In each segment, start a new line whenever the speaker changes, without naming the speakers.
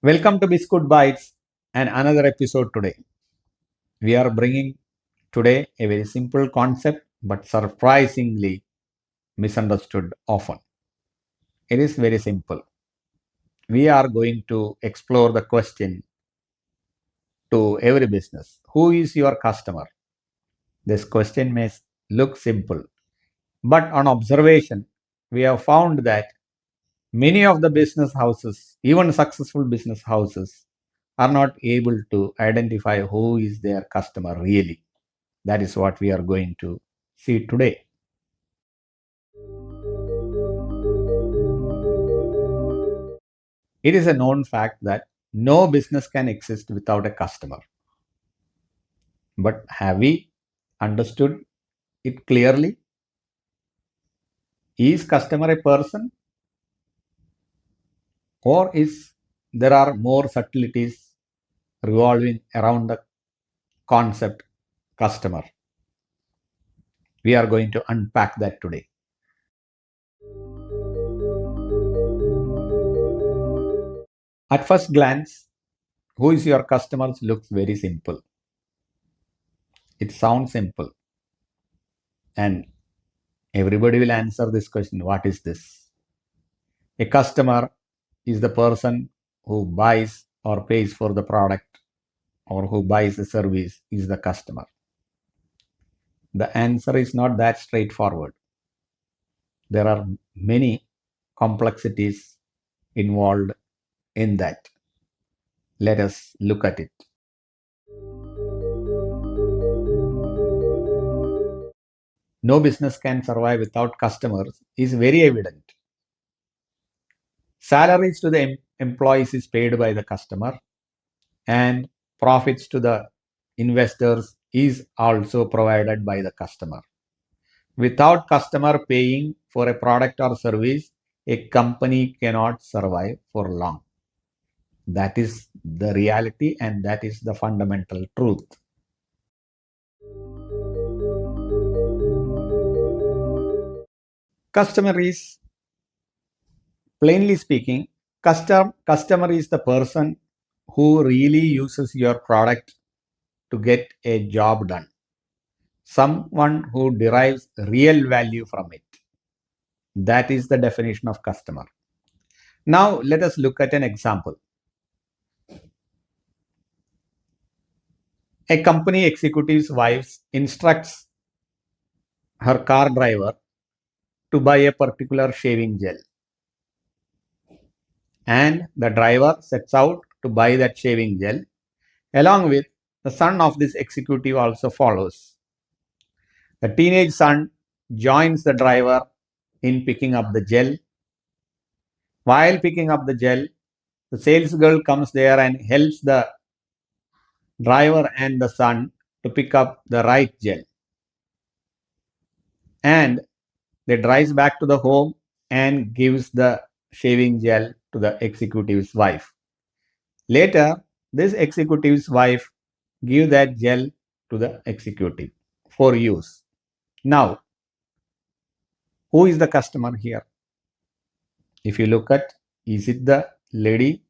Welcome to Bizcoot Bites and another episode today. We are bringing today a very simple concept but surprisingly misunderstood often. It is very simple. We are going to explore the question to every business. Who is your customer? This question may look simple, but on observation, we have found that many of the business houses, even successful business houses, are not able to identify who is their customer really. That is what we are going to see today. It is a known fact that no business can exist without a customer. But have we understood it clearly? Is customer a person, or is there are more subtleties revolving around the concept customer? We are going to unpack that today. At first glance, who is your customer looks very simple. It sounds simple, and everybody will answer this question: what is this? A customer is the person who buys or pays for the product or who buys the service is the customer. The answer is not that straightforward. There are many complexities involved in that. Let us look at it. No business can survive without customers is very evident. Salaries to the employees is paid by the customer, and profits to the investors is also provided by the customer. Without customer paying for a product or service, a company cannot survive for long. That is the reality, and that is the fundamental truth. Customer is, plainly speaking, customer is the person who really uses your product to get a job done. Someone who derives real value from it. That is the definition of customer. Now let us look at an example. A company executive's wife instructs her car driver to buy a particular shaving gel. And the driver sets out to buy that shaving gel. Along with the son of this executive also follows. The teenage son joins the driver in picking up the gel. While picking up the gel, the sales girl comes there and helps the driver and the son to pick up the right gel. And they drives back to the home and gives the shaving gel to the executive's wife. Later, this executive's wife give that gel to the executive for use. Now, who is the customer here? If you look at, is it the lady,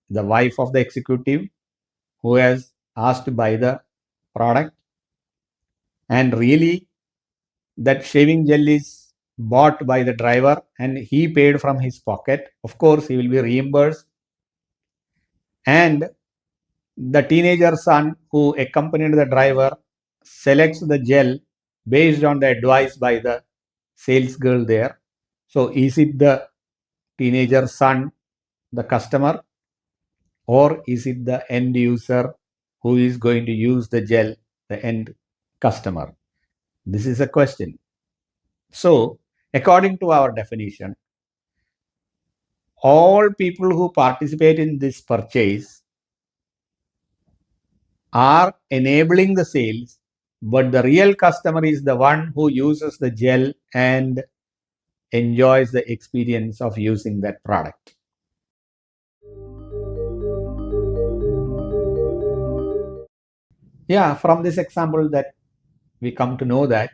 the wife of the executive, who has asked to buy the product? And really, that shaving gel is bought by the driver and he paid from his pocket. Of course, he will be reimbursed. And the teenager son who accompanied the driver selects the gel based on the advice by the sales girl there. So, is it the teenager son, the customer, or is it the end user who is going to use the gel, the end customer? This is a question. So, according to our definition, all people who participate in this purchase are enabling the sales, but the real customer is the one who uses the gel and enjoys the experience of using that product. Yeah, from this example that we come to know that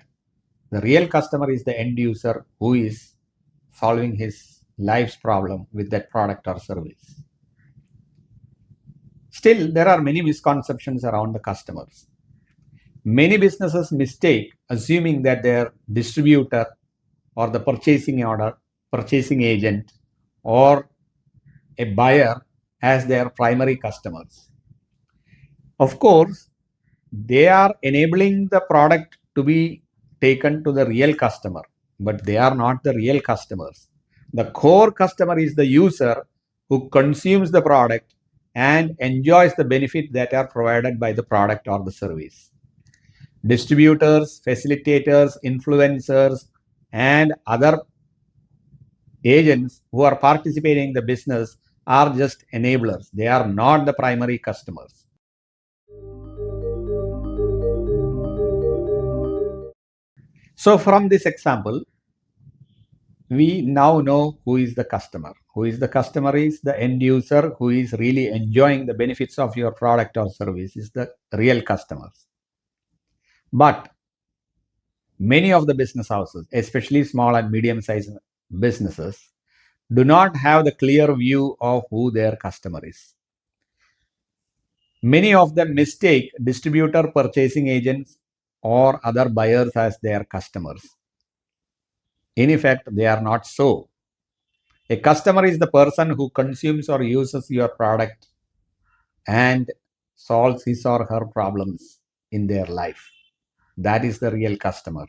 the real customer is the end user who is solving his life's problem with that product or service. Still, there are many misconceptions around the customers. Many businesses mistake assuming that their distributor or the purchasing agent, or a buyer as their primary customers. Of course, they are enabling the product to be taken to the real customer, but they are not the real customers. The core customer is the user who consumes the product and enjoys the benefit that are provided by the product or the service. Distributors, facilitators, influencers, and other agents who are participating in the business are just enablers. They are not the primary customers. So from this example, we now know who is the customer. Who is the customer is the end user who is really enjoying the benefits of your product or service is the real customers. But many of the business houses, especially small and medium-sized businesses, do not have the clear view of who their customer is. Many of them mistake distributor, purchasing agents, or other buyers as their customers. In effect, they are not so. A customer is the person who consumes or uses your product and solves his or her problems in their life. That is the real customer.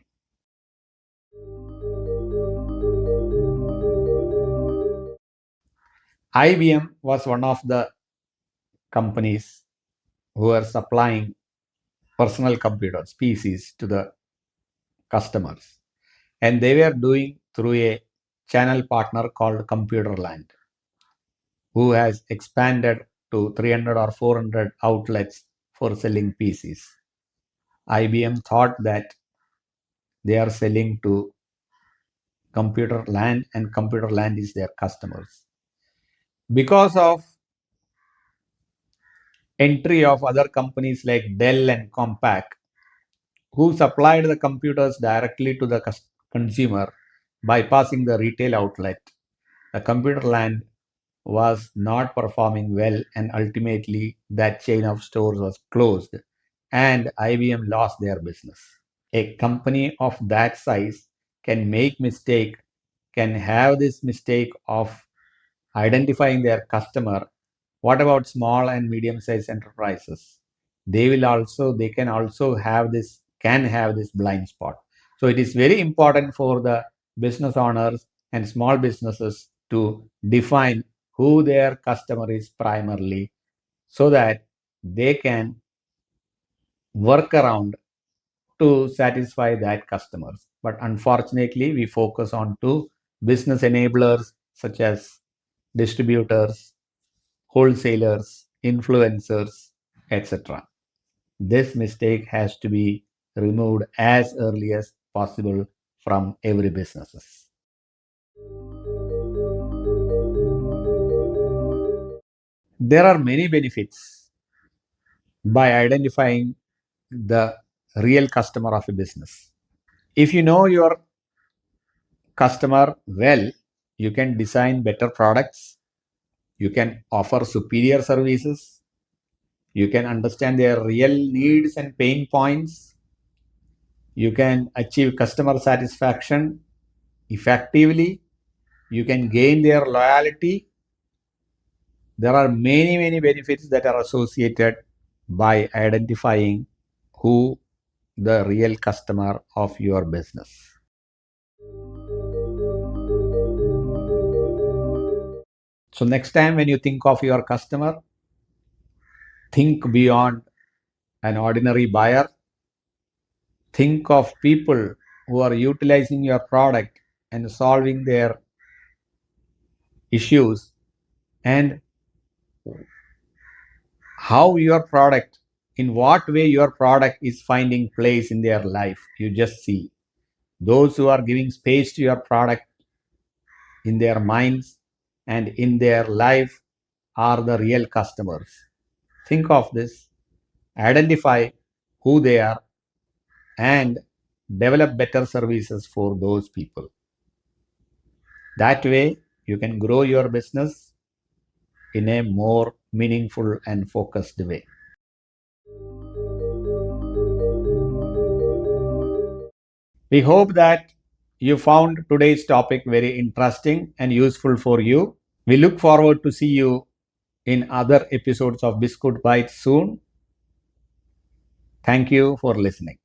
IBM was one of the companies who were supplying personal computers, PCs, to the customers. And they were doing through a channel partner called Computerland, who has expanded to 300 or 400 outlets for selling PCs. IBM thought that they are selling to Computerland and Computerland is their customers. Because of entry of other companies like Dell and Compaq, who supplied the computers directly to the consumer, bypassing the retail outlet, the Computerland was not performing well, and ultimately that chain of stores was closed and IBM lost their business. A company of that size can make mistake, can have this mistake of identifying their customer. What about small and medium sized enterprises? They can also have this blind spot. So it is very important for the business owners and small businesses to define who their customer is primarily, so that they can work around to satisfy that customers. But unfortunately, we focus on two business enablers such as distributors, wholesalers, influencers, etc. This mistake has to be removed as early as possible from every businesses. There are many benefits by identifying the real customer of a business. If you know your customer well, you can design better products, you can offer superior services, you can understand their real needs and pain points, you can achieve customer satisfaction effectively, you can gain their loyalty. There are many benefits that are associated by identifying who the real customer of your business. So next time when you think of your customer, think beyond an ordinary buyer. Think of people who are utilizing your product and solving their issues, and how your product, in what way your product is finding place in their life. You just see those who are giving space to your product in their minds and in their life are the real customers. Think of this, identify who they are, and develop better services for those people. That way, you can grow your business in a more meaningful and focused way. We hope that you found today's topic very interesting and useful for you. We look forward to see you in other episodes of Bizcoot Bites soon. Thank you for listening.